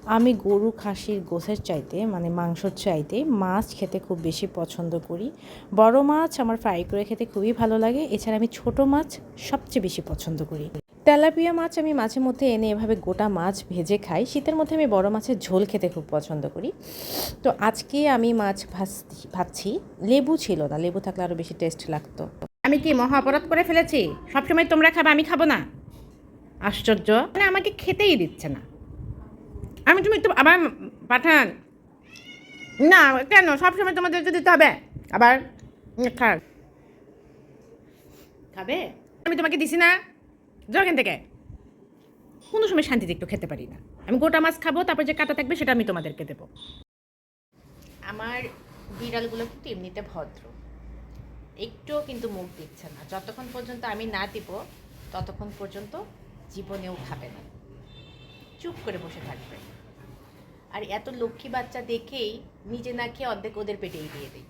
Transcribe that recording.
আমি গরু খাসির গোশের চাইতে মানে মাংসর চাইতে মাছ খেতে খুব বেশি পছন্দ করি। বড় মাছ আমার ফ্রাই করে খেতে খুবই ভালো লাগে। এছাড়া আমি ছোট মাছ সবচেয়ে বেশি পছন্দ করি। তেলাপিয়া মাছ আমি মাঝে মধ্যে এনে এভাবে গোটা মাছ ভেজে খাই। শীতের মধ্যে আমি বড় মাছের ঝোল খেতে খুব পছন্দ করি। তো আজকে আমি মাছ ভাজছি। লেবু ছিল না, লেবু থাকলে আরও বেশি টেস্ট লাগতো। আমি কি মহা অপরাধ করে ফেলেছি? সবসময় তোমরা খাবে, আমি খাবো না? আশ্চর্য, মানে আমাকে খেতেই দিচ্ছে না। তুমি একটু আবার পাঠান না কেন সবসময় তোমাদেরকে দিতে হবে? আবার খাবে? আমি তোমাকে দিছি না? যাও এখান থেকে। কোনো সময় শান্তিতে একটু খেতে পারি না। আমি গোটা মাছ খাবো, তারপর যে কাটা থাকবে সেটা আমি তোমাদেরকে দেবো। আমার বিড়ালগুলো কিন্তু এমনিতে ভদ্র, একটুও কিন্তু মুখ দিচ্ছে না। যতক্ষণ পর্যন্ত আমি না দিব ততক্ষণ পর্যন্ত জীবনেও খাবে না, চুপ করে বসে থাকবে। আর এত লক্ষ্মী বাচ্চা দেখেই নিজে না খেয়ে অর্ধেক ওদের পেটেই দিয়ে দিই।